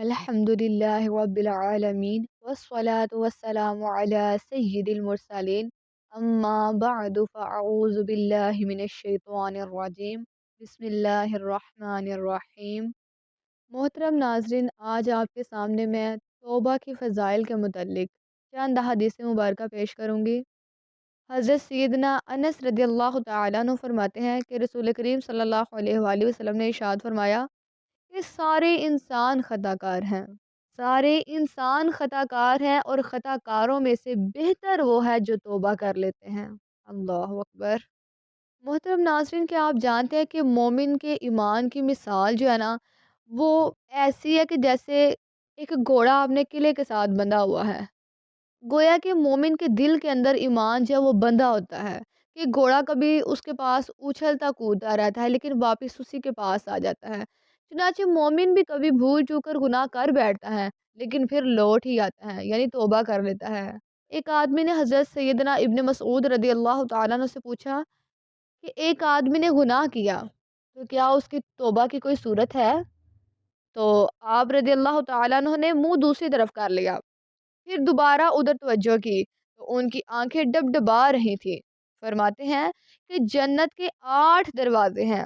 الحمدللہ رب العالمین والصلاة والسلام علی سید المرسلین اما بعد فاعوذ باللہ من الشیطان الرجیم بسم اللہ الرحمن الرحیم۔ محترم ناظرین، آج آپ کے سامنے میں توبہ کی فضائل کے متعلق چند احادیث مبارکہ پیش کروں گی۔ حضرت سیدنا انس رضی اللہ تعالیٰ عنہ فرماتے ہیں کہ رسول کریم صلی اللہ علیہ وآلہ وسلم نے ارشاد فرمایا کہ سارے انسان خطا کار ہیں، سارے انسان خطا کار ہیں اور خطا کاروں میں سے بہتر وہ ہے جو توبہ کر لیتے ہیں۔ اللہ اکبر۔ محترم ناظرین، کیا آپ جانتے ہیں کہ مومن کے ایمان کی مثال جو ہے نا، وہ ایسی ہے کہ جیسے ایک گھوڑا اپنے قلعے کے ساتھ بندھا ہوا ہے۔ گویا کہ مومن کے دل کے اندر ایمان جو ہے وہ بندھا ہوتا ہے کہ گھوڑا کبھی اس کے پاس اچھلتا کودتا رہتا ہے لیکن واپس اسی کے پاس آ جاتا ہے۔ چنانچہ مومن بھی کبھی بھول چوک کر گناہ کر بیٹھتا ہے لیکن پھر لوٹ ہی آتا ہے، یعنی توبہ کر لیتا ہے۔ ایک آدمی نے حضرت سیدنا ابن مسعود رضی اللہ تعالیٰ عنہ سے پوچھا کہ ایک آدمی نے گناہ کیا تو کیا اس کی توبہ کی کوئی صورت ہے؟ تو آپ رضی اللہ تعالیٰ عنہ نے منہ دوسری طرف کر لیا، پھر دوبارہ ادھر توجہ کی تو ان کی آنکھیں ڈبڈبا رہی تھی۔ فرماتے ہیں کہ جنت کے 8 دروازے ہیں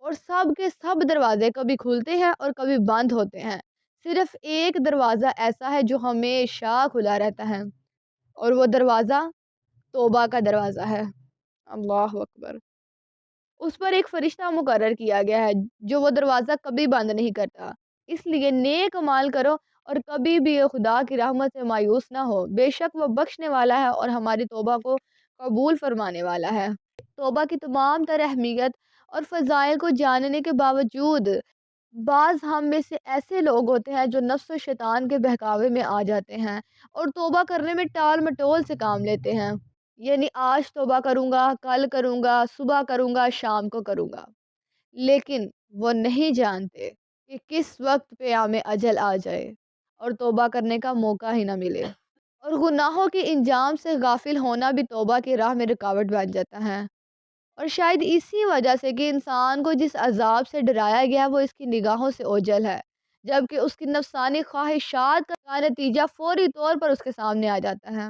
اور سب کے سب دروازے کبھی کھلتے ہیں اور کبھی بند ہوتے ہیں، صرف ایک دروازہ ایسا ہے جو ہمیشہ کھلا رہتا ہے اور وہ دروازہ توبہ کا دروازہ ہے۔ اللہ اکبر۔ اس پر ایک فرشتہ مقرر کیا گیا ہے جو وہ دروازہ کبھی بند نہیں کرتا، اس لیے نیک عمال کرو اور کبھی بھی خدا کی رحمت سے مایوس نہ ہو، بے شک وہ بخشنے والا ہے اور ہماری توبہ کو قبول فرمانے والا ہے۔ توبہ کی تمام تر اہمیت اور فضائل کو جاننے کے باوجود بعض ہم میں سے ایسے لوگ ہوتے ہیں جو نفس و شیطان کے بہکاوے میں آ جاتے ہیں اور توبہ کرنے میں ٹال مٹول سے کام لیتے ہیں، یعنی آج توبہ کروں گا، کل کروں گا، صبح کروں گا، شام کو کروں گا، لیکن وہ نہیں جانتے کہ کس وقت پیام اجل آ جائے اور توبہ کرنے کا موقع ہی نہ ملے، اور گناہوں کے انجام سے غافل ہونا بھی توبہ کی راہ میں رکاوٹ بن جاتا ہے۔ اور شاید اسی وجہ سے کہ انسان کو جس عذاب سے ڈرایا گیا ہے وہ اس کی نگاہوں سے اوجھل ہے، جبکہ اس کی نفسانی خواہشات کا نتیجہ فوری طور پر اس کے سامنے آ جاتا ہے۔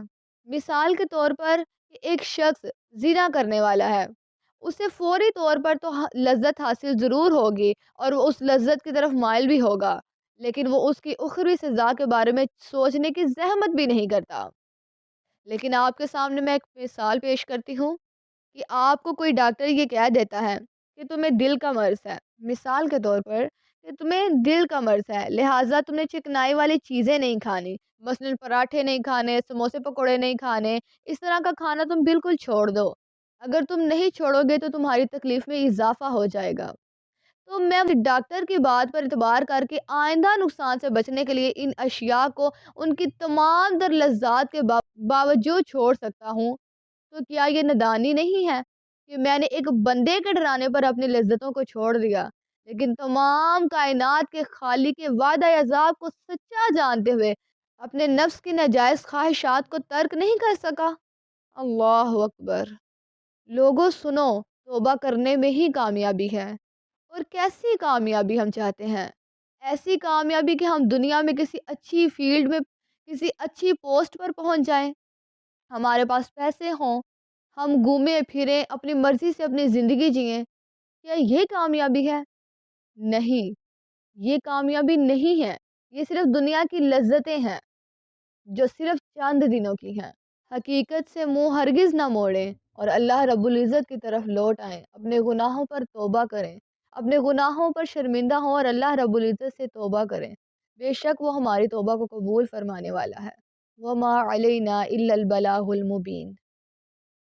مثال کے طور پر ایک شخص زنا کرنے والا ہے، اسے فوری طور پر تو لذت حاصل ضرور ہوگی اور وہ اس لذت کی طرف مائل بھی ہوگا، لیکن وہ اس کی اخروی سزا کے بارے میں سوچنے کی زحمت بھی نہیں کرتا۔ لیکن آپ کے سامنے میں ایک مثال پیش کرتی ہوں کہ آپ کو کوئی ڈاکٹر یہ کہہ دیتا ہے کہ تمہیں دل کا مرض ہے، مثال کے طور پر کہ تمہیں دل کا مرض ہے، لہٰذا تم نے چکنائی والی چیزیں نہیں کھانی، مثلاً پراٹھے نہیں کھانے، سموسے پکوڑے نہیں کھانے، اس طرح کا کھانا تم بالکل چھوڑ دو۔ اگر تم نہیں چھوڑو گے تو تمہاری تکلیف میں اضافہ ہو جائے گا۔ تو میں ڈاکٹر کی بات پر اعتبار کر کے آئندہ نقصان سے بچنے کے لیے ان اشیاء کو ان کی تمام در لذات کے باوجود چھوڑ سکتا ہوں، تو کیا یہ نادانی نہیں ہے کہ میں نے ایک بندے کے ڈرانے پر اپنی لذتوں کو چھوڑ دیا، لیکن تمام کائنات کے خالق کے وعدہ عذاب کو سچا جانتے ہوئے اپنے نفس کی ناجائز خواہشات کو ترک نہیں کر سکا؟ اللہ اکبر۔ لوگوں سنو، توبہ کرنے میں ہی کامیابی ہے، اور کیسی کامیابی ہم چاہتے ہیں؟ ایسی کامیابی کہ ہم دنیا میں کسی اچھی فیلڈ میں کسی اچھی پوسٹ پر پہنچ جائیں، ہمارے پاس پیسے ہوں، ہم گھومیں پھریں، اپنی مرضی سے اپنی زندگی جئیں۔ کیا یہ کامیابی ہے؟ نہیں، یہ کامیابی نہیں ہے، یہ صرف دنیا کی لذتیں ہیں جو صرف چند دنوں کی ہیں۔ حقیقت سے منہ ہرگز نہ موڑیں اور اللہ رب العزت کی طرف لوٹ آئیں، اپنے گناہوں پر توبہ کریں، اپنے گناہوں پر شرمندہ ہوں اور اللہ رب العزت سے توبہ کریں، بے شک وہ ہماری توبہ کو قبول فرمانے والا ہے۔ وَمَا عَلَيْنَا إِلَّا الْبَلَاغُ الْمُبِينُ۔